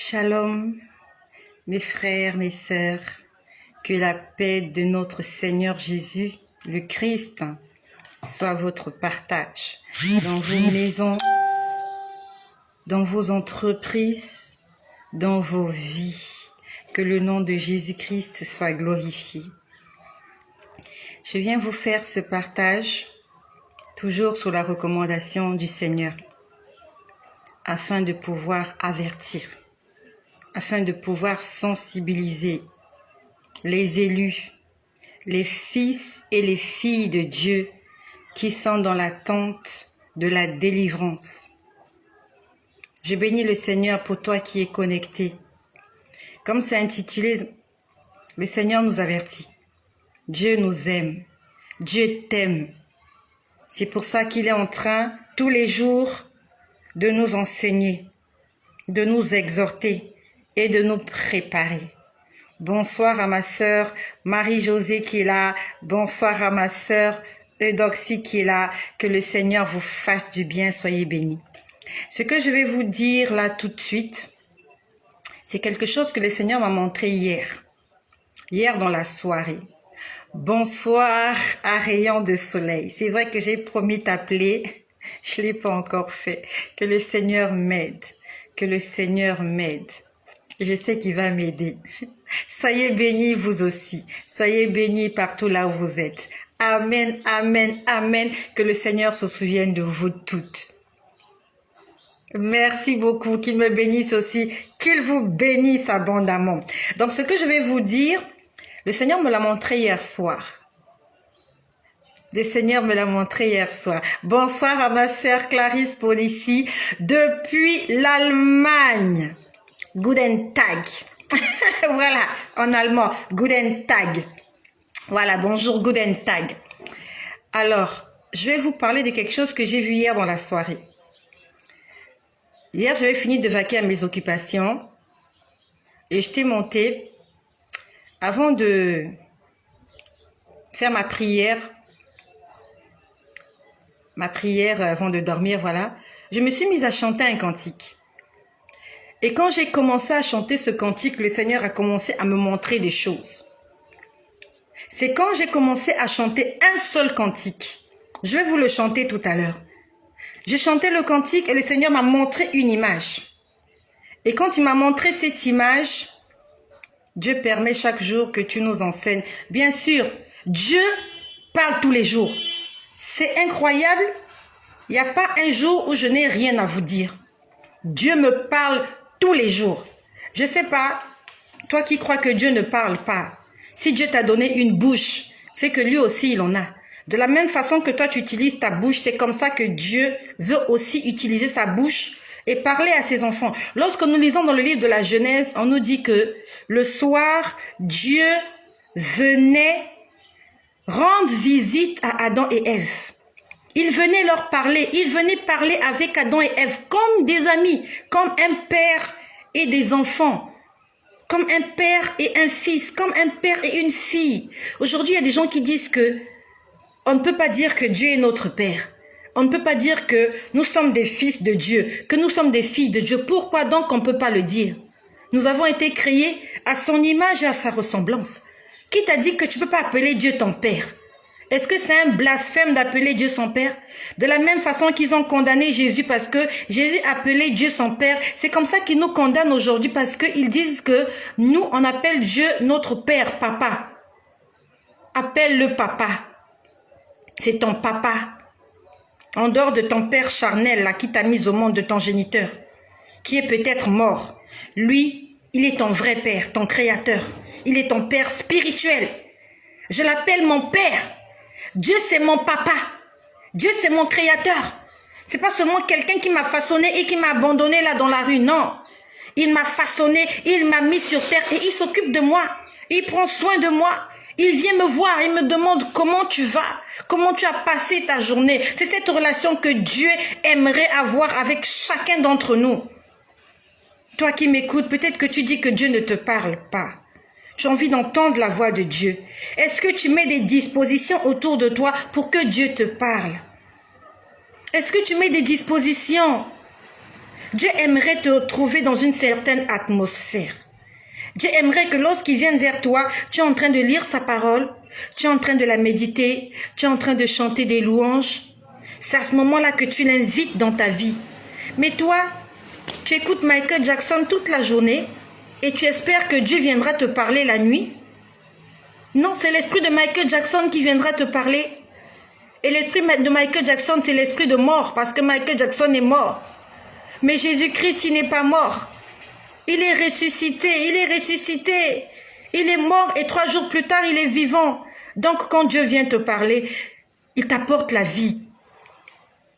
Shalom, mes frères, mes sœurs, que la paix de notre Seigneur Jésus, le Christ, soit votre partage dans vos maisons, dans vos entreprises, dans vos vies. Que le nom de Jésus-Christ soit glorifié. Je viens vous faire ce partage, toujours sous la recommandation du Seigneur, afin de pouvoir avertir, afin de pouvoir sensibiliser les élus, les fils et les filles de Dieu qui sont dans l'attente de la délivrance. Je bénis le Seigneur pour toi qui es connecté. Comme c'est intitulé, le Seigneur nous avertit. Dieu nous aime. Dieu t'aime. C'est pour ça qu'il est en train, tous les jours, de nous enseigner, de nous exhorter et de nous préparer. Bonsoir à ma sœur Marie-Josée qui est là. Bonsoir à ma sœur Eudoxie qui est là. Que le Seigneur vous fasse du bien. Soyez bénis. Ce que je vais vous dire là tout de suite, c'est quelque chose que le Seigneur m'a montré hier dans la soirée. Bonsoir à rayon de soleil. C'est vrai que j'ai promis t'appeler, je ne l'ai pas encore fait. Que le Seigneur m'aide, que le Seigneur m'aide. Je sais qu'il va m'aider. Soyez bénis vous aussi. Soyez bénis partout là où vous êtes. Amen, amen, amen. Que le Seigneur se souvienne de vous toutes. Merci beaucoup, qu'il me bénisse aussi, qu'il vous bénisse abondamment. Donc ce que je vais vous dire, le Seigneur me l'a montré hier soir. Le Seigneur me l'a montré hier soir. Bonsoir à ma sœur Clarisse Polici, depuis l'Allemagne. Guten Tag. Voilà, en allemand, Guten Tag. Voilà, bonjour, Guten Tag. Alors, je vais vous parler de quelque chose que j'ai vu hier dans la soirée. Hier, j'avais fini de vaquer à mes occupations et j'étais montée avant de faire ma prière avant de dormir, voilà. Je me suis mise à chanter un cantique. Et quand j'ai commencé à chanter ce cantique, le Seigneur a commencé à me montrer des choses. C'est quand j'ai commencé à chanter un seul cantique. Je vais vous le chanter tout à l'heure. J'ai chanté le cantique et le Seigneur m'a montré une image. Et quand il m'a montré cette image, Dieu permet chaque jour que tu nous enseignes. Bien sûr, Dieu parle tous les jours. C'est incroyable. Il n'y a pas un jour où je n'ai rien à vous dire. Dieu me parle tous les jours. Je ne sais pas, toi qui crois que Dieu ne parle pas, si Dieu t'a donné une bouche, c'est que lui aussi il en a. De la même façon que toi tu utilises ta bouche, c'est comme ça que Dieu veut aussi utiliser sa bouche et parler à ses enfants. Lorsque nous lisons dans le livre de la Genèse, on nous dit que le soir, Dieu venait rendre visite à Adam et Ève. Il venait leur parler, il venait parler avec Adam et Ève comme des amis, comme un père et des enfants. Comme un père et un fils, comme un père et une fille. Aujourd'hui, il y a des gens qui disent que on ne peut pas dire que Dieu est notre Père. On ne peut pas dire que nous sommes des fils de Dieu, que nous sommes des filles de Dieu. Pourquoi donc on ne peut pas le dire? Nous avons été créés à son image et à sa ressemblance. Qui t'a dit que tu ne peux pas appeler Dieu ton Père? Est-ce que c'est un blasphème d'appeler Dieu son Père? De la même façon qu'ils ont condamné Jésus parce que Jésus appelait Dieu son Père, c'est comme ça qu'ils nous condamnent aujourd'hui parce qu'ils disent que nous, on appelle Dieu notre Père, Papa. Appelle-le Papa. C'est ton papa. En dehors de ton père charnel là, qui t'a mis au monde, de ton géniteur, qui est peut-être mort. Lui, il est ton vrai père, ton créateur. Il est ton père spirituel. Je l'appelle mon père. Dieu, c'est mon papa. Dieu, c'est mon créateur. C'est pas seulement quelqu'un qui m'a façonné et qui m'a abandonné là dans la rue. Non. Il m'a façonné, il m'a mis sur terre et il s'occupe de moi. Il prend soin de moi. Il vient me voir, il me demande comment tu vas, comment tu as passé ta journée. C'est cette relation que Dieu aimerait avoir avec chacun d'entre nous. Toi qui m'écoutes, peut-être que tu dis que Dieu ne te parle pas. J'ai envie d'entendre la voix de Dieu. Est-ce que tu mets des dispositions autour de toi pour que Dieu te parle? Est-ce que tu mets des dispositions? Dieu aimerait te trouver dans une certaine atmosphère. Dieu aimerait que lorsqu'il vienne vers toi, tu es en train de lire sa parole, tu es en train de la méditer, tu es en train de chanter des louanges. C'est à ce moment-là que tu l'invites dans ta vie. Mais toi, tu écoutes Michael Jackson toute la journée et tu espères que Dieu viendra te parler la nuit. Non, c'est l'esprit de Michael Jackson qui viendra te parler. Et l'esprit de Michael Jackson, c'est l'esprit de mort parce que Michael Jackson est mort. Mais Jésus-Christ, il n'est pas mort. Il est ressuscité, il est ressuscité. Il est mort et 3 jours plus tard, il est vivant. Donc, quand Dieu vient te parler, il t'apporte la vie.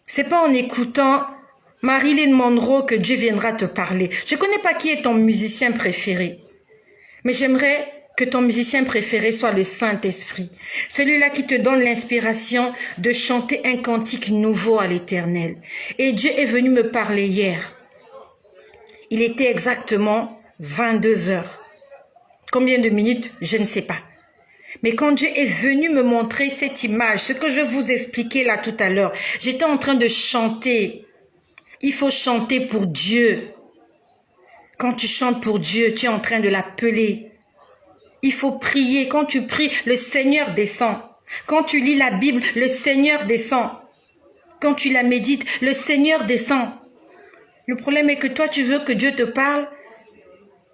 C'est pas en écoutant Marilyn Monroe que Dieu viendra te parler. Je ne connais pas qui est ton musicien préféré. Mais j'aimerais que ton musicien préféré soit le Saint-Esprit. Celui-là qui te donne l'inspiration de chanter un cantique nouveau à l'Éternel. Et Dieu est venu me parler hier. Il était exactement 22 heures. Combien de minutes? Je ne sais pas. Mais quand Dieu est venu me montrer cette image, ce que je vous expliquais là tout à l'heure, j'étais en train de chanter. Il faut chanter pour Dieu. Quand tu chantes pour Dieu, tu es en train de l'appeler. Il faut prier. Quand tu pries, le Seigneur descend. Quand tu lis la Bible, le Seigneur descend. Quand tu la médites, le Seigneur descend. Le problème est que toi, tu veux que Dieu te parle.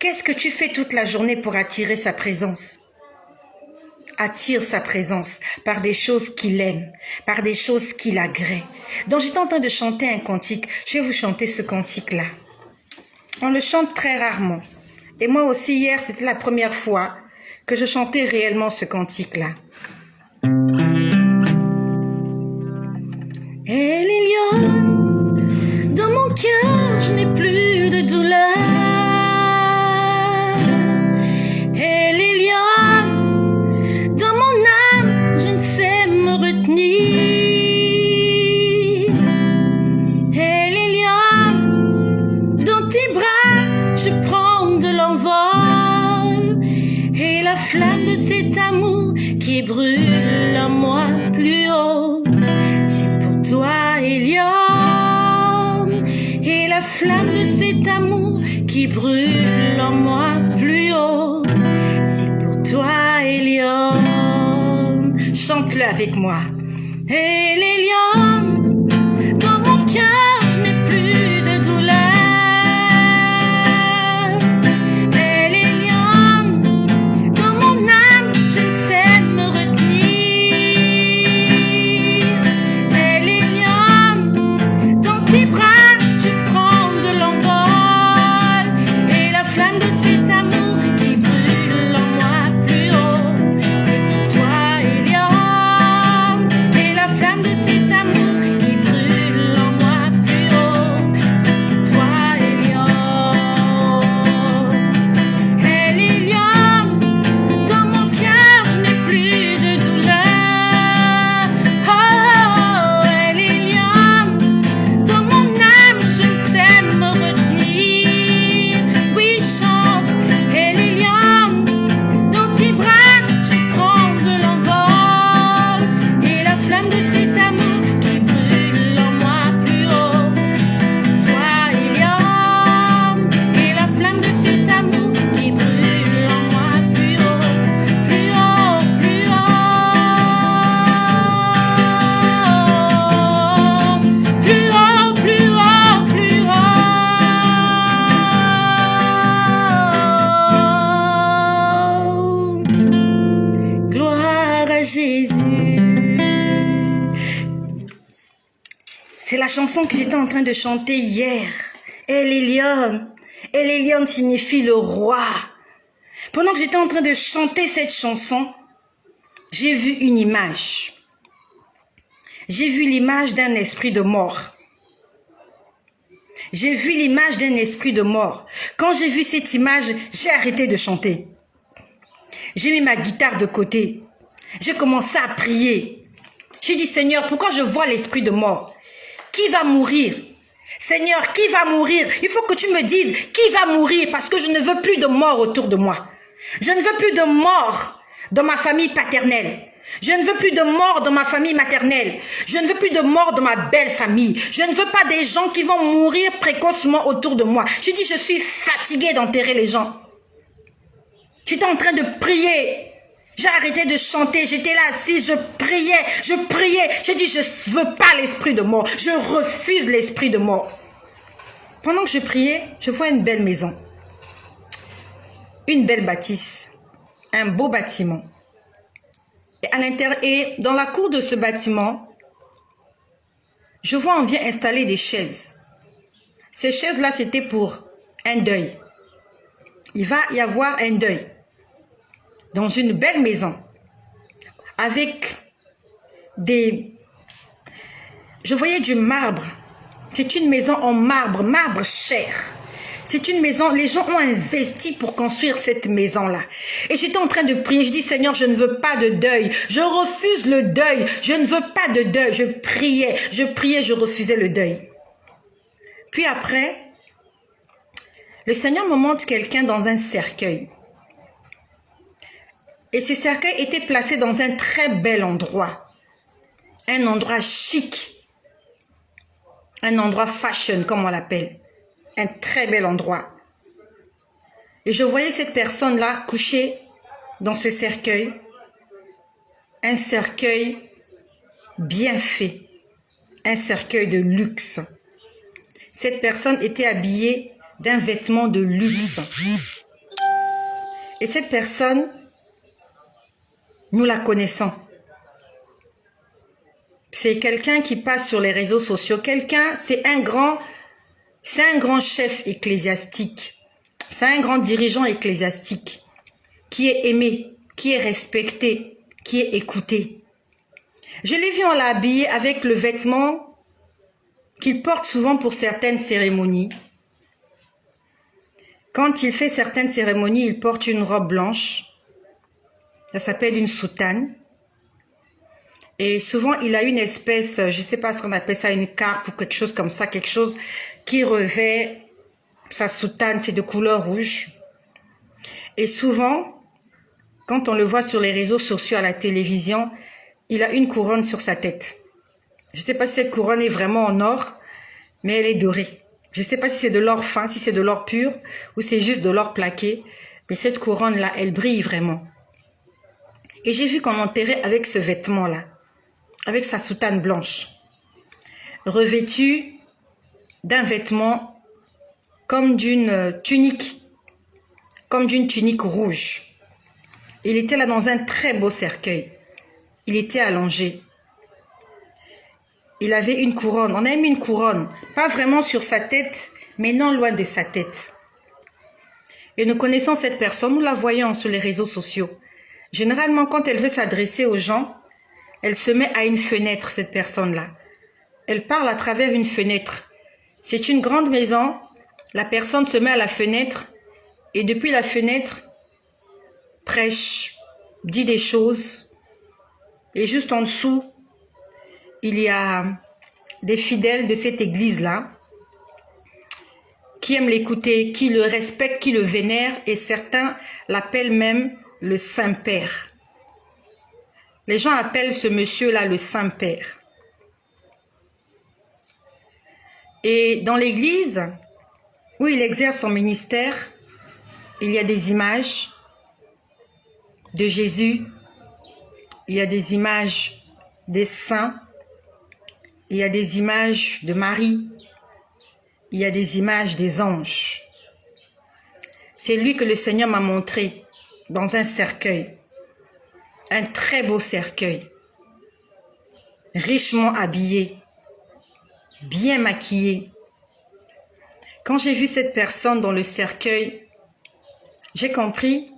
Qu'est-ce que tu fais toute la journée pour attirer sa présence? Attire sa présence par des choses qu'il aime, par des choses qu'il agrée. Donc j'étais en train de chanter un cantique. Je vais vous chanter ce cantique-là. On le chante très rarement. Et moi aussi hier, c'était la première fois que je chantais réellement ce cantique-là. Elle est lionne, dans mon cœur, je n'ai plus de douleur. Elle est lionne, dans mon âme, je ne sais me retenir. Elle est lionne, dans tes bras, je prends de l'envol. Et la flamme de cet amour qui brûle en moi plus haut, c'est pour toi, Eliane. Et la flamme de cet amour qui brûle en moi plus haut, c'est pour toi, Eliane. Chante-le avec moi. Elle est Eliane, dans mon cœur, je n'ai plus de douleur. C'est la chanson que j'étais en train de chanter hier. El Elyon. El Elyon signifie le roi. Pendant que j'étais en train de chanter cette chanson, j'ai vu une image. J'ai vu l'image d'un esprit de mort. J'ai vu l'image d'un esprit de mort. Quand j'ai vu cette image, j'ai arrêté de chanter. J'ai mis ma guitare de côté. J'ai commencé à prier. J'ai dit, Seigneur, pourquoi je vois l'esprit de mort? Qui va mourir? Seigneur, qui va mourir? Il faut que tu me dises qui va mourir parce que je ne veux plus de mort autour de moi. Je ne veux plus de mort dans ma famille paternelle. Je ne veux plus de mort dans ma famille maternelle. Je ne veux plus de mort dans ma belle famille. Je ne veux pas des gens qui vont mourir précocement autour de moi. Je dis, je suis fatiguée d'enterrer les gens. J'étais en train de prier. J'ai arrêté de chanter. J'étais là assise, je priais. J'ai dit, je ne veux pas l'esprit de mort. Je refuse l'esprit de mort. Pendant que je priais, je vois une belle maison. Une belle bâtisse. Un beau bâtiment. Et à l'intérieur, et dans la cour de ce bâtiment, je vois on vient installer des chaises. Ces chaises-là, c'était pour un deuil. Il va y avoir un deuil dans une belle maison avec des... Je voyais du marbre. C'est une maison en marbre, marbre cher. C'est une maison, les gens ont investi pour construire cette maison-là. Et j'étais en train de prier, je dis, Seigneur, je ne veux pas de deuil. Je refuse le deuil. Je ne veux pas de deuil. Je priais, je refusais le deuil. Puis après, le Seigneur me montre quelqu'un dans un cercueil. Et ce cercueil était placé dans un très bel endroit. Un endroit chic. Un endroit fashion, comme on l'appelle. Un très bel endroit. Et je voyais cette personne-là couchée dans ce cercueil. Un cercueil bien fait. Un cercueil de luxe. Cette personne était habillée d'un vêtement de luxe. Et cette personne, nous la connaissons. C'est quelqu'un qui passe sur les réseaux sociaux. C'est un grand chef ecclésiastique. C'est un grand dirigeant ecclésiastique qui est aimé, qui est respecté, qui est écouté. Je l'ai vu, on l'a habillé avec le vêtement qu'il porte souvent pour certaines cérémonies. Quand il fait certaines cérémonies, il porte une robe blanche. Ça s'appelle une soutane. Et souvent, il a une espèce, je ne sais pas ce qu'on appelle ça, une carpe ou quelque chose comme ça, quelque chose qui revêt sa soutane, c'est de couleur rouge. Et souvent, quand on le voit sur les réseaux sociaux, à la télévision, il a une couronne sur sa tête. Je ne sais pas si cette couronne est vraiment en or, mais elle est dorée. Je ne sais pas si c'est de l'or fin, si c'est de l'or pur, ou c'est juste de l'or plaqué. Mais cette couronne-là, elle brille vraiment. Et j'ai vu qu'on l'enterrait avec ce vêtement-là, avec sa soutane blanche, revêtue d'un vêtement comme d'une tunique rouge. Il était là dans un très beau cercueil. Il était allongé. Il avait une couronne. On a mis une couronne, pas vraiment sur sa tête, mais non loin de sa tête. Et nous connaissons cette personne, nous la voyons sur les réseaux sociaux. Généralement, quand elle veut s'adresser aux gens, elle se met à une fenêtre, cette personne-là. Elle parle à travers une fenêtre. C'est une grande maison. La personne se met à la fenêtre et depuis la fenêtre, prêche, dit des choses. Et juste en dessous, il y a des fidèles de cette église-là qui aiment l'écouter, qui le respectent, qui le vénèrent et certains l'appellent même le Saint-Père. Les gens appellent ce monsieur-là le Saint-Père. Et dans l'église où il exerce son ministère, il y a des images de Jésus, il y a des images des saints, il y a des images de Marie, il y a des images des anges. C'est lui que le Seigneur m'a montré dans un cercueil, un très beau cercueil, richement habillé, bien maquillé. Quand j'ai vu cette personne dans le cercueil, j'ai compris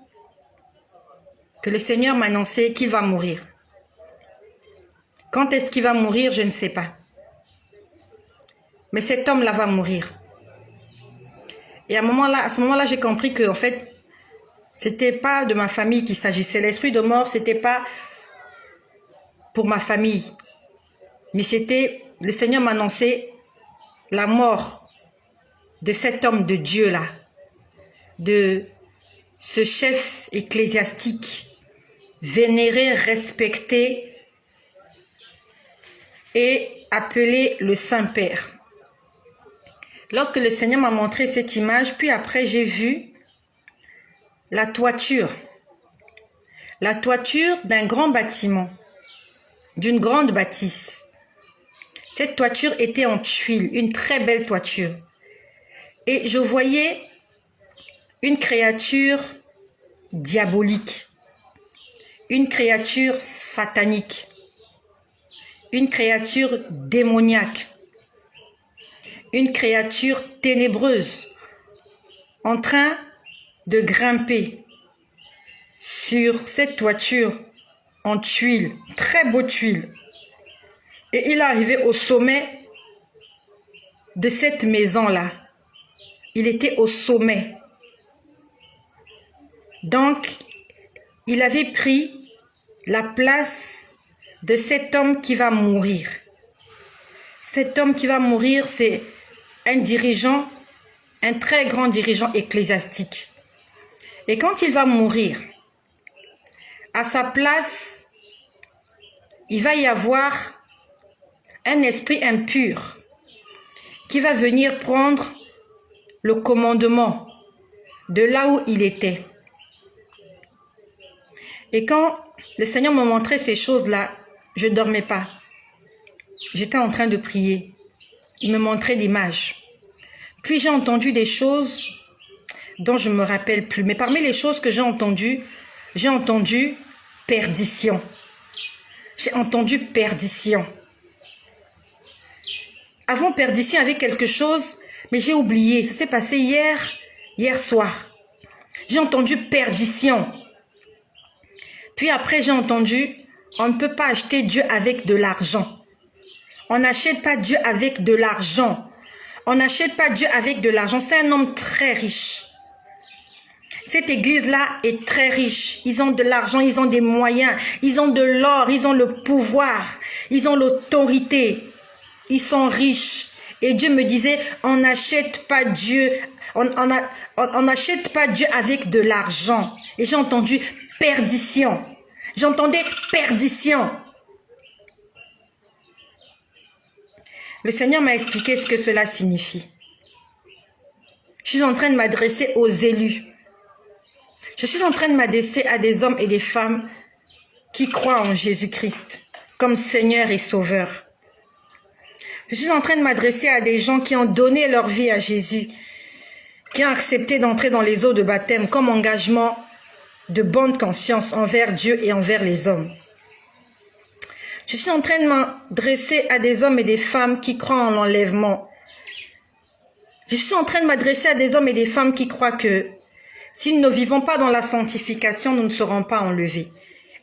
que le Seigneur m'a annoncé qu'il va mourir. Quand est-ce qu'il va mourir, je ne sais pas. Mais cet homme-là va mourir. Et à ce moment-là, j'ai compris que en fait, c'était pas de ma famille qu'il s'agissait. L'esprit de mort, c'était pas pour ma famille. Mais c'était, le Seigneur m'a annoncé la mort de cet homme de Dieu-là, de ce chef ecclésiastique vénéré, respecté et appelé le Saint-Père. Lorsque le Seigneur m'a montré cette image, puis après j'ai vu la toiture d'un grand bâtiment, d'une grande bâtisse. Cette toiture était en tuiles, une très belle toiture. Et je voyais une créature diabolique, une créature satanique, une créature démoniaque, une créature ténébreuse en train de grimper sur cette toiture en tuiles, très beaux tuiles. Et il est arrivé au sommet de cette maison-là. Il était au sommet. Donc, il avait pris la place de cet homme qui va mourir. Cet homme qui va mourir, c'est un dirigeant, un très grand dirigeant ecclésiastique. Et quand il va mourir, à sa place, il va y avoir un esprit impur qui va venir prendre le commandement de là où il était. Et quand le Seigneur me montrait ces choses-là, je ne dormais pas. J'étais en train de prier. Il me montrait l'image. Puis j'ai entendu des choses dont je ne me rappelle plus. Mais parmi les choses que j'ai entendu perdition. J'ai entendu perdition. Avant perdition, il y avait quelque chose, mais j'ai oublié. Ça s'est passé hier soir. J'ai entendu perdition. Puis après, j'ai entendu, on ne peut pas acheter Dieu avec de l'argent. On n'achète pas Dieu avec de l'argent. On n'achète pas Dieu avec de l'argent. C'est un homme très riche. Cette église-là est très riche. Ils ont de l'argent, ils ont des moyens, ils ont de l'or, ils ont le pouvoir, ils ont l'autorité. Ils sont riches. Et Dieu me disait, on n'achète pas Dieu, on n'achète pas Dieu avec de l'argent. Et j'ai entendu perdition. J'entendais perdition. Le Seigneur m'a expliqué ce que cela signifie. Je suis en train de m'adresser aux élus. Je suis en train de m'adresser à des hommes et des femmes qui croient en Jésus-Christ comme Seigneur et Sauveur. Je suis en train de m'adresser à des gens qui ont donné leur vie à Jésus, qui ont accepté d'entrer dans les eaux de baptême comme engagement de bonne conscience envers Dieu et envers les hommes. Je suis en train de m'adresser à des hommes et des femmes qui croient en l'enlèvement. Je suis en train de m'adresser à des hommes et des femmes qui croient que si nous ne vivons pas dans la sanctification, nous ne serons pas enlevés.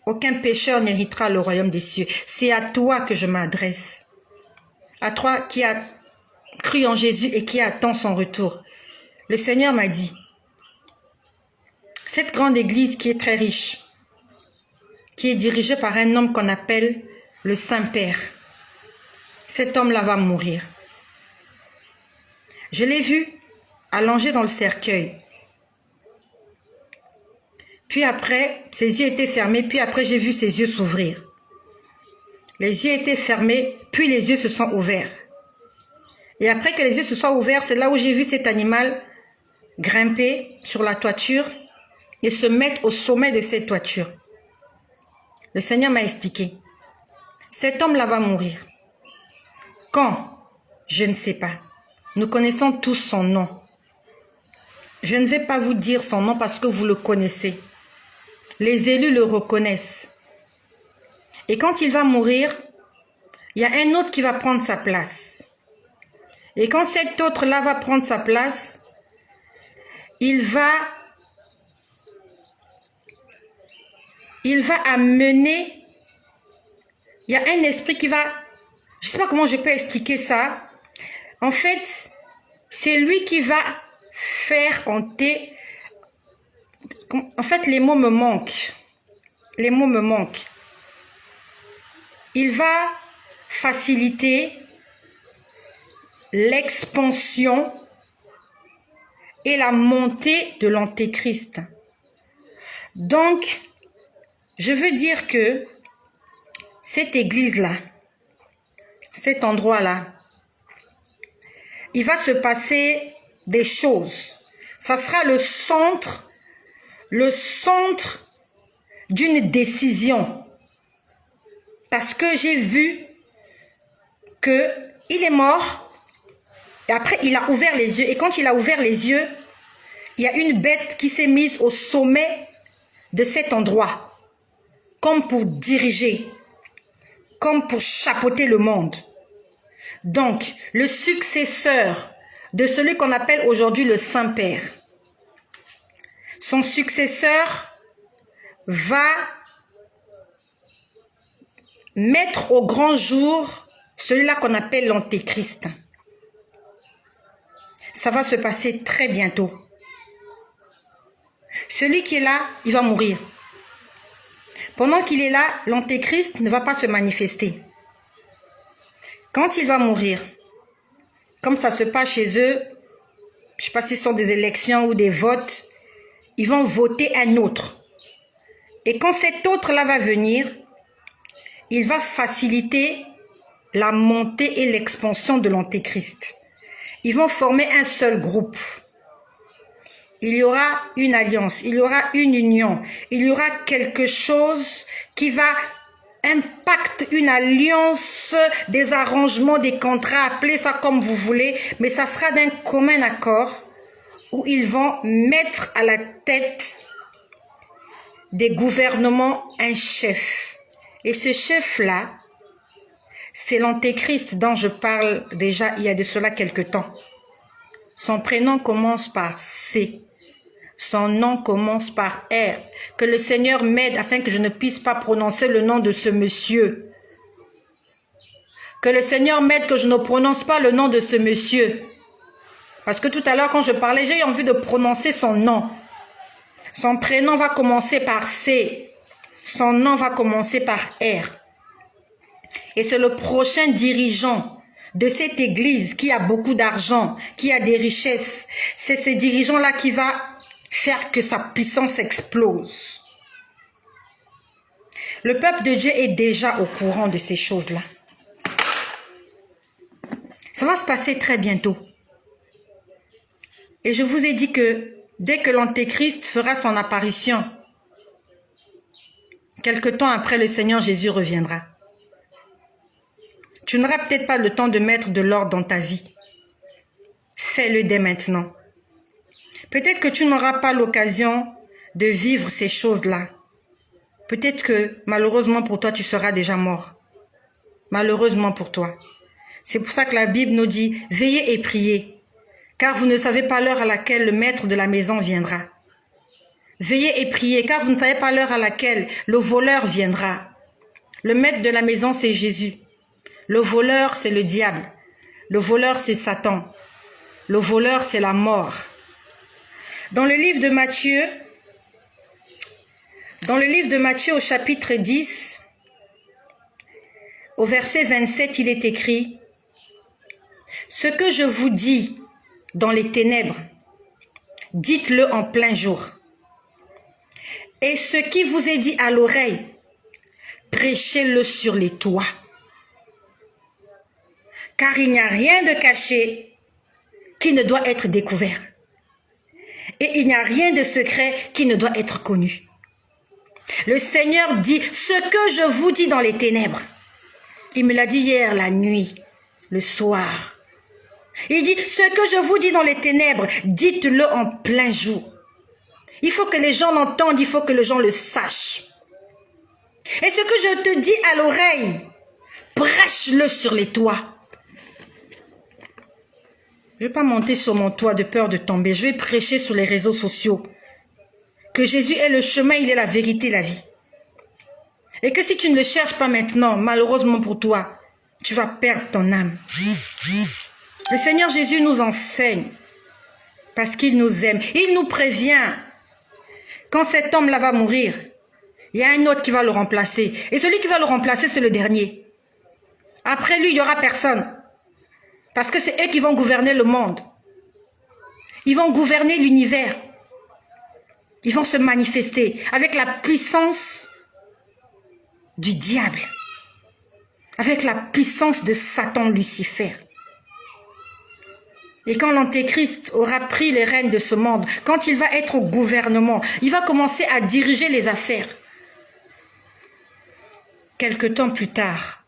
Aucun pécheur n'héritera le royaume des cieux. C'est à toi que je m'adresse. À toi qui as cru en Jésus et qui attend son retour. Le Seigneur m'a dit, cette grande église qui est très riche, qui est dirigée par un homme qu'on appelle le Saint-Père, cet homme-là va mourir. Je l'ai vu allongé dans le cercueil. Puis après, ses yeux étaient fermés, puis après j'ai vu ses yeux s'ouvrir. Les yeux étaient fermés, puis les yeux se sont ouverts. Et après que les yeux se soient ouverts, c'est là où j'ai vu cet animal grimper sur la toiture et se mettre au sommet de cette toiture. Le Seigneur m'a expliqué. Cet homme-là va mourir. Quand? Je ne sais pas. Nous connaissons tous son nom. Je ne vais pas vous dire son nom parce que vous le connaissez. Les élus le reconnaissent. Et quand il va mourir, il y a un autre qui va prendre sa place. Et quand cet autre-là va prendre sa place, il va amener, il y a un esprit qui va, je ne sais pas comment je peux expliquer ça. En fait, c'est lui qui va faire hanter. En fait, les mots me manquent. Les mots me manquent. Il va faciliter l'expansion et la montée de l'antéchrist. Donc, Je veux dire que cette église-là, cet endroit-là, il va se passer des choses. Ça sera le centre d'une décision. Parce que j'ai vu qu'il est mort et après il a ouvert les yeux. Et quand il a ouvert les yeux, il y a une bête qui s'est mise au sommet de cet endroit, comme pour diriger, comme pour chapeauter le monde. Donc, le successeur de celui qu'on appelle aujourd'hui le Saint-Père, son successeur va mettre au grand jour celui-là qu'on appelle l'Antéchrist. Ça va se passer très bientôt. Celui qui est là, il va mourir. Pendant qu'il est là, l'Antéchrist ne va pas se manifester. Quand il va mourir, comme ça se passe chez eux, je ne sais pas si ce sont des élections ou des votes, ils vont voter un autre. Et quand cet autre-là va venir, il va faciliter la montée et l'expansion de l'Antéchrist. Ils vont former un seul groupe. Il y aura une alliance, il y aura une union, il y aura quelque chose qui va impacter une alliance, des arrangements, des contrats, appelez ça comme vous voulez, mais ça sera d'un commun accord où ils vont mettre à la tête des gouvernements un chef. Et ce chef-là, c'est l'Antéchrist dont je parle déjà il y a de cela quelque temps. Son prénom commence par C. Son nom commence par R. Que le Seigneur m'aide afin que je ne puisse pas prononcer le nom de ce monsieur. Que le Seigneur m'aide que je ne prononce pas le nom de ce monsieur. Parce que tout à l'heure quand je parlais, j'ai eu envie de prononcer son nom. Son prénom va commencer par C. Son nom va commencer par R. Et c'est le prochain dirigeant de cette église qui a beaucoup d'argent, qui a des richesses. C'est ce dirigeant-là qui va faire que sa puissance explose. Le peuple de Dieu est déjà au courant de ces choses-là. Ça va se passer très bientôt. Et je vous ai dit que dès que l'Antéchrist fera son apparition, quelque temps après, le Seigneur Jésus reviendra. Tu n'auras peut-être pas le temps de mettre de l'ordre dans ta vie. Fais-le dès maintenant. Peut-être que tu n'auras pas l'occasion de vivre ces choses-là. Peut-être que, malheureusement pour toi, tu seras déjà mort. Malheureusement pour toi. C'est pour ça que la Bible nous dit, veillez et priez, car vous ne savez pas l'heure à laquelle le maître de la maison viendra. Veillez et priez, car vous ne savez pas l'heure à laquelle le voleur viendra. Le maître de la maison, c'est Jésus. Le voleur, c'est le diable. Le voleur, c'est Satan. Le voleur, c'est la mort. Dans le livre de Matthieu au chapitre 10, au verset 27, il est écrit « Ce que je vous dis dans les ténèbres, dites-le en plein jour. Et ce qui vous est dit à l'oreille, prêchez-le sur les toits. Car il n'y a rien de caché qui ne doit être découvert. Et il n'y a rien de secret qui ne doit être connu. Le Seigneur dit, ce que je vous dis dans les ténèbres, il me l'a dit hier la nuit, le soir. Il dit, ce que je vous dis dans les ténèbres, dites-le en plein jour. Il faut que les gens l'entendent, il faut que les gens le sachent. Et ce que je te dis à l'oreille, prêche-le sur les toits. Je ne vais pas monter sur mon toit de peur de tomber. Je vais prêcher sur les réseaux sociaux. Que Jésus est le chemin, il est la vérité, la vie. Et que si tu ne le cherches pas maintenant, malheureusement pour toi, tu vas perdre ton âme. Le Seigneur Jésus nous enseigne parce qu'il nous aime. Il nous prévient. Quand cet homme-là va mourir, il y a un autre qui va le remplacer. Et celui qui va le remplacer, c'est le dernier. Après lui, il n'y aura personne. Parce que c'est eux qui vont gouverner le monde. Ils vont gouverner l'univers. Ils vont se manifester avec la puissance du diable, avec la puissance de Satan Lucifer. Et quand l'Antéchrist aura pris les rênes de ce monde, quand il va être au gouvernement, il va commencer à diriger les affaires. Quelque temps plus tard,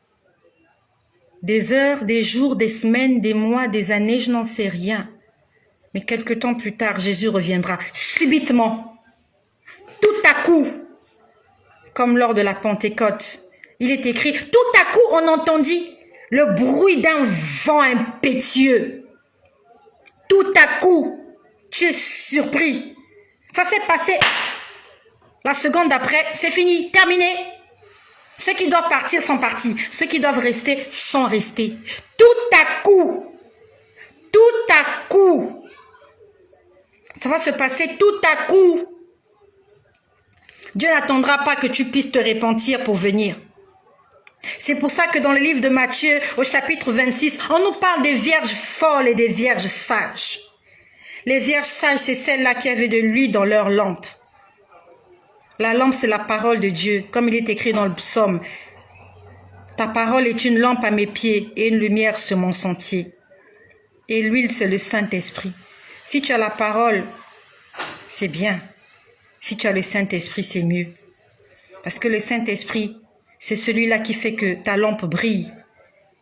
des heures, des jours, des semaines, des mois, des années, je n'en sais rien. Mais quelque temps plus tard, Jésus reviendra subitement, tout à coup, comme lors de la Pentecôte. Il est écrit, tout à coup, on entendit le bruit d'un vent impétueux. Tout à coup, tu es surpris. Ça s'est passé. La seconde d'après, c'est fini, terminé. Ceux qui doivent partir sont partis. Ceux qui doivent rester sont restés. Tout à coup. Tout à coup. Ça va se passer tout à coup. Dieu n'attendra pas que tu puisses te repentir pour venir. C'est pour ça que dans le livre de Matthieu, au chapitre 26, on nous parle des vierges folles et des vierges sages. Les vierges sages, c'est celles-là qui avaient de l'huile dans leur lampe. La lampe, c'est la parole de Dieu, comme il est écrit dans le psaume. Ta parole est une lampe à mes pieds et une lumière sur mon sentier. Et l'huile, c'est le Saint-Esprit. Si tu as la parole, c'est bien. Si tu as le Saint-Esprit, c'est mieux. Parce que le Saint-Esprit, c'est celui-là qui fait que ta lampe brille,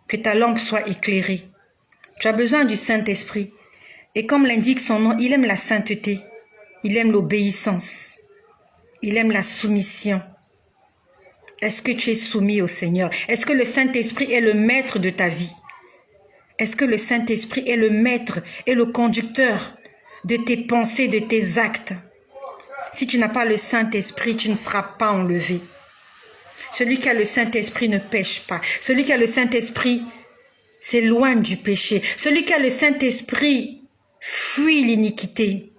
que ta lampe soit éclairée. Tu as besoin du Saint-Esprit. Et comme l'indique son nom, il aime la sainteté, il aime l'obéissance, il aime la soumission. Est-ce que tu es soumis au Seigneur? Est-ce que le Saint-Esprit est le maître de ta vie? Est-ce que le Saint-Esprit est le maître et le conducteur de tes pensées, de tes actes? Si tu n'as pas le Saint-Esprit, tu ne seras pas enlevé. Celui qui a le Saint-Esprit ne pêche pas. Celui qui a le Saint-Esprit s'éloigne du péché. Celui qui a le Saint-Esprit fuit l'iniquité.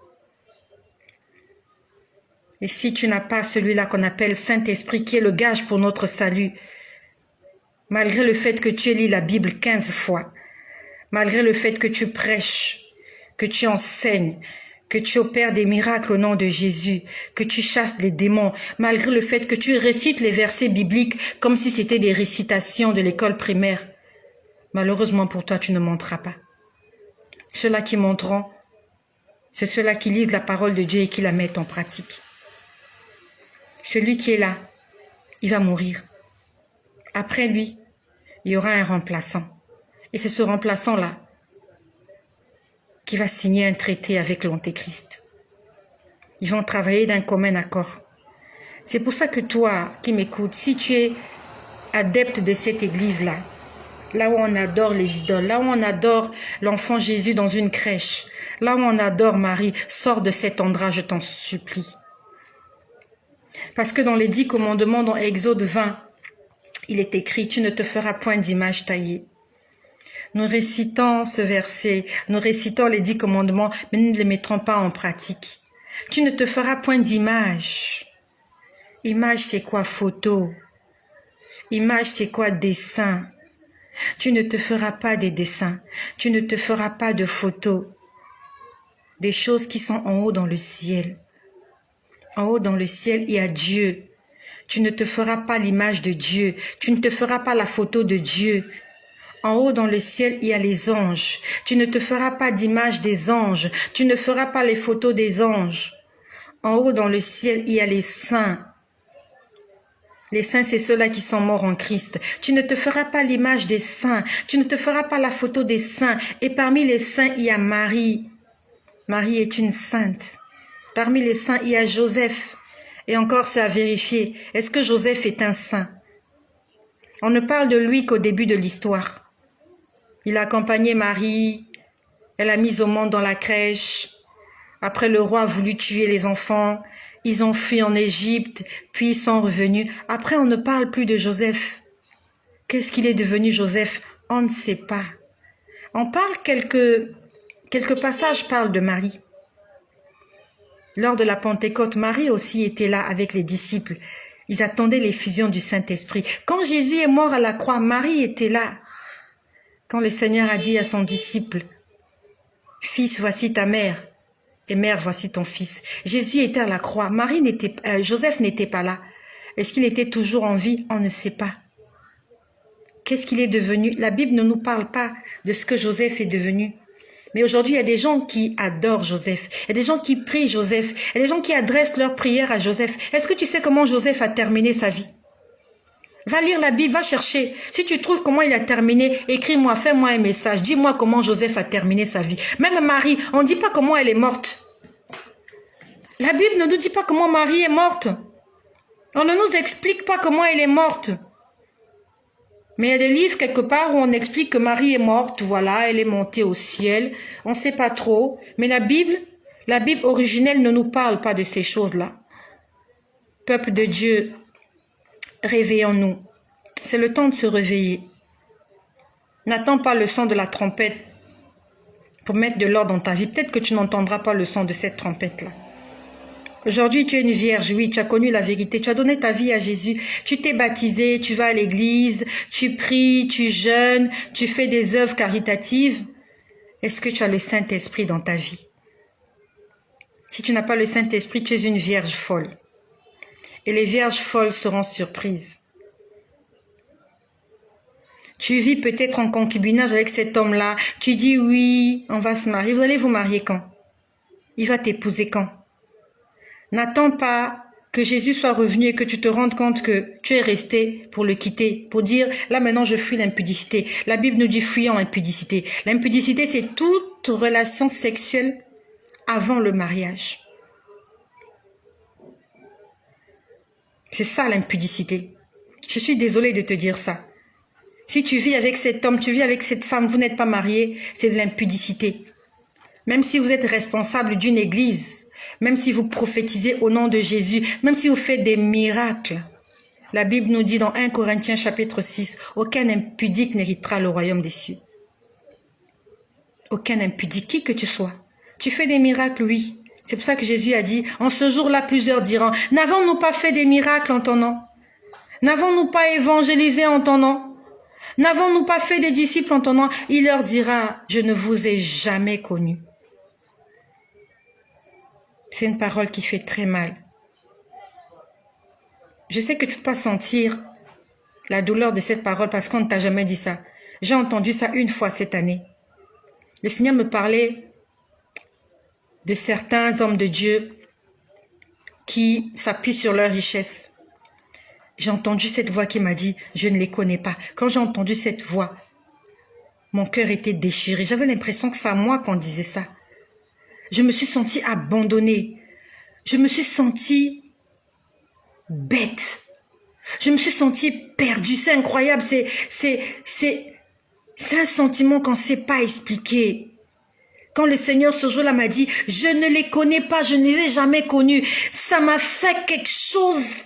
Et si tu n'as pas celui-là qu'on appelle Saint-Esprit, qui est le gage pour notre salut, malgré le fait que tu lis la Bible 15 fois, malgré le fait que tu prêches, que tu enseignes, que tu opères des miracles au nom de Jésus, que tu chasses les démons, malgré le fait que tu récites les versets bibliques comme si c'était des récitations de l'école primaire, malheureusement pour toi, tu ne monteras pas. Ceux-là qui monteront, c'est ceux-là qui lisent la parole de Dieu et qui la mettent en pratique. Celui qui est là, il va mourir. Après lui, il y aura un remplaçant. Et c'est ce remplaçant-là qui va signer un traité avec l'Antéchrist. Ils vont travailler d'un commun accord. C'est pour ça que toi qui m'écoutes, si tu es adepte de cette église-là, là où on adore les idoles, là où on adore l'enfant Jésus dans une crèche, là où on adore Marie, sors de cet endroit, je t'en supplie. Parce que dans les 10 commandements, dans Exode 20, il est écrit, tu ne te feras point d'image taillée. Nous récitons ce verset, nous récitons les 10 commandements, mais nous ne les mettrons pas en pratique. Tu ne te feras point d'image. Image, c'est quoi? Photo. Image, c'est quoi? Dessin. Tu ne te feras pas des dessins. Tu ne te feras pas de photos. Des choses qui sont en haut dans le ciel. En haut dans le ciel, il y a Dieu. Tu ne te feras pas l'image de Dieu. Tu ne te feras pas la photo de Dieu. En haut dans le ciel, il y a les anges. Tu ne te feras pas d'image des anges. Tu ne feras pas les photos des anges. En haut dans le ciel, il y a les saints. Les saints, c'est ceux-là qui sont morts en Christ. Tu ne te feras pas l'image des saints. Tu ne te feras pas la photo des saints. Et parmi les saints, il y a Marie. Marie est une sainte. Parmi les saints, il y a Joseph. Et encore, c'est à vérifier. Est-ce que Joseph est un saint? On ne parle de lui qu'au début de l'histoire. Il a accompagné Marie. Elle a mis au monde dans la crèche. Après, le roi a voulu tuer les enfants. Ils ont fui en Égypte, puis ils sont revenus. Après, on ne parle plus de Joseph. Qu'est-ce qu'il est devenu, Joseph? On ne sait pas. On parle quelques passages parlent de Marie. Lors de la Pentecôte, Marie aussi était là avec les disciples. Ils attendaient l'effusion du Saint-Esprit. Quand Jésus est mort à la croix, Marie était là. Quand le Seigneur a dit à son disciple, « Fils, voici ta mère, et mère, voici ton fils. » Jésus était à la croix. Joseph n'était pas là. Est-ce qu'il était toujours en vie? On ne sait pas. Qu'est-ce qu'il est devenu? La Bible ne nous parle pas de ce que Joseph est devenu. Mais aujourd'hui, il y a des gens qui adorent Joseph. Il y a des gens qui prient Joseph. Il y a des gens qui adressent leurs prières à Joseph. Est-ce que tu sais comment Joseph a terminé sa vie? Va lire la Bible, va chercher. Si tu trouves comment il a terminé, écris-moi, fais-moi un message. Dis-moi comment Joseph a terminé sa vie. Même Marie, on ne dit pas comment elle est morte. La Bible ne nous dit pas comment Marie est morte. On ne nous explique pas comment elle est morte. Mais il y a des livres quelque part où on explique que Marie est morte, voilà, elle est montée au ciel. On ne sait pas trop. Mais la Bible originelle ne nous parle pas de ces choses-là. Peuple de Dieu, réveillons-nous. C'est le temps de se réveiller. N'attends pas le son de la trompette pour mettre de l'ordre dans ta vie. Peut-être que tu n'entendras pas le son de cette trompette-là. Aujourd'hui, tu es une vierge, oui, tu as connu la vérité, tu as donné ta vie à Jésus, tu t'es baptisé, tu vas à l'église, tu pries, tu jeûnes, tu fais des œuvres caritatives. Est-ce que tu as le Saint-Esprit dans ta vie? Si tu n'as pas le Saint-Esprit, tu es une vierge folle. Et les vierges folles seront surprises. Tu vis peut-être en concubinage avec cet homme-là, tu dis oui, on va se marier. Vous allez vous marier quand? Il va t'épouser quand? N'attends pas que Jésus soit revenu et que tu te rendes compte que tu es resté pour le quitter, pour dire, là maintenant je fuis l'impudicité. La Bible nous dit fuyons l'impudicité. L'impudicité, c'est toute relation sexuelle avant le mariage. C'est ça l'impudicité. Je suis désolée de te dire ça. Si tu vis avec cet homme, tu vis avec cette femme, vous n'êtes pas mariés, c'est de l'impudicité. Même si vous êtes responsable d'une église, même si vous prophétisez au nom de Jésus, même si vous faites des miracles, la Bible nous dit dans 1 Corinthiens chapitre 6, aucun impudique n'héritera le royaume des cieux. Aucun impudique, qui que tu sois. Tu fais des miracles, oui. C'est pour ça que Jésus a dit, en ce jour-là, plusieurs diront, n'avons-nous pas fait des miracles en ton nom? N'avons-nous pas évangélisé en ton nom? N'avons-nous pas fait des disciples en ton nom? Il leur dira, je ne vous ai jamais connus. C'est une parole qui fait très mal. Je sais que tu peux pas sentir la douleur de cette parole parce qu'on ne t'a jamais dit ça. J'ai entendu ça une fois cette année. Le Seigneur me parlait de certains hommes de Dieu qui s'appuient sur leur richesse. J'ai entendu cette voix qui m'a dit, je ne les connais pas. Quand j'ai entendu cette voix, mon cœur était déchiré. J'avais l'impression que c'est à moi qu'on disait ça. Je me suis sentie abandonnée. Je me suis sentie bête. Je me suis sentie perdue. C'est incroyable. C'est un sentiment qu'on ne sait pas expliquer. Quand le Seigneur ce jour-là m'a dit, je ne les connais pas, je ne les ai jamais connus. Ça m'a fait quelque chose.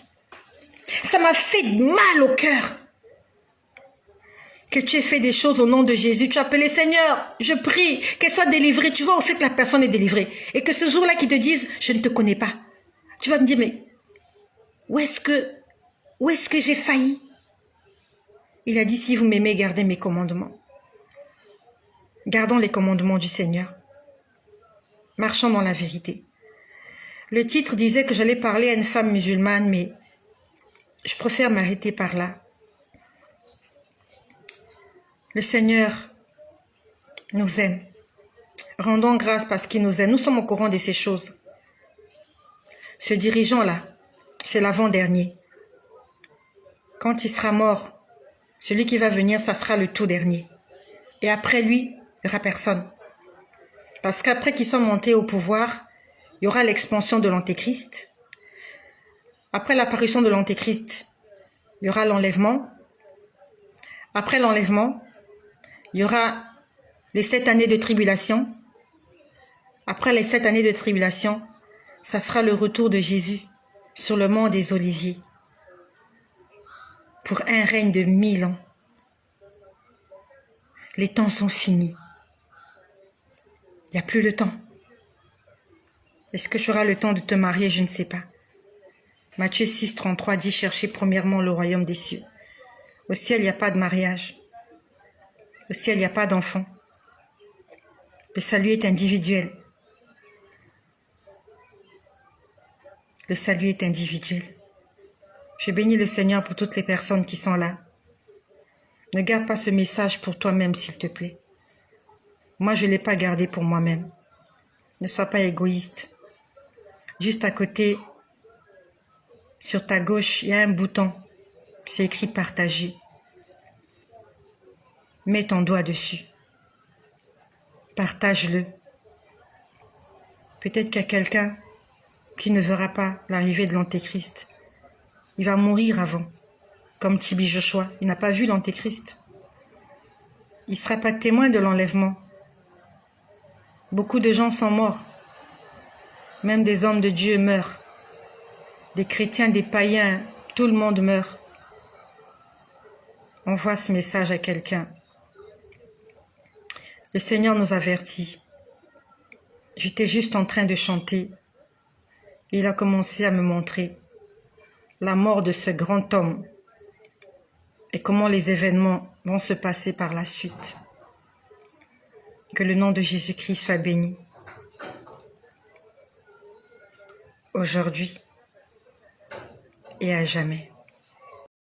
Ça m'a fait mal au cœur. Que tu aies fait des choses au nom de Jésus. Tu as appelé Seigneur, je prie qu'elle soit délivrée. Tu vois aussi que la personne est délivrée. Et que ce jour-là qu'ils te disent, je ne te connais pas. Tu vas te dire, mais où est-ce que j'ai failli? Il a dit, si vous m'aimez, gardez mes commandements. Gardons les commandements du Seigneur. Marchons dans la vérité. Le titre disait que j'allais parler à une femme musulmane, mais je préfère m'arrêter par là. Le Seigneur nous aime. Rendons grâce parce qu'il nous aime. Nous sommes au courant de ces choses. Ce dirigeant-là, c'est l'avant-dernier. Quand il sera mort, celui qui va venir, ça sera le tout dernier. Et après lui, il n'y aura personne. Parce qu'après qu'il soit monté au pouvoir, il y aura l'expansion de l'Antéchrist. Après l'apparition de l'Antéchrist, il y aura l'enlèvement. Après l'enlèvement, il y aura les 7 années de tribulation. Après les 7 années de tribulation, ça sera le retour de Jésus sur le mont des Oliviers pour un règne de 1000 ans. Les temps sont finis. Il n'y a plus le temps. Est-ce que tu auras le temps de te marier? Je ne sais pas. Matthieu 6, 33 dit, cherchez premièrement le royaume des cieux. Au ciel, il n'y a pas de mariage. Au ciel, il n'y a pas d'enfant. Le salut est individuel. Le salut est individuel. Je bénis le Seigneur pour toutes les personnes qui sont là. Ne garde pas ce message pour toi-même, s'il te plaît. Moi, je ne l'ai pas gardé pour moi-même. Ne sois pas égoïste. Juste à côté, sur ta gauche, il y a un bouton. C'est écrit « Partager ». Mets ton doigt dessus. Partage-le. Peut-être qu'il y a quelqu'un qui ne verra pas l'arrivée de l'Antéchrist. Il va mourir avant, comme Tibi Joshua. Il n'a pas vu l'Antéchrist. Il ne sera pas témoin de l'enlèvement. Beaucoup de gens sont morts. Même des hommes de Dieu meurent. Des chrétiens, des païens, tout le monde meurt. Envoie ce message à quelqu'un. Le Seigneur nous avertit. J'étais juste en train de chanter. Il a commencé à me montrer la mort de ce grand homme et comment les événements vont se passer par la suite. Que le nom de Jésus-Christ soit béni. Aujourd'hui et à jamais.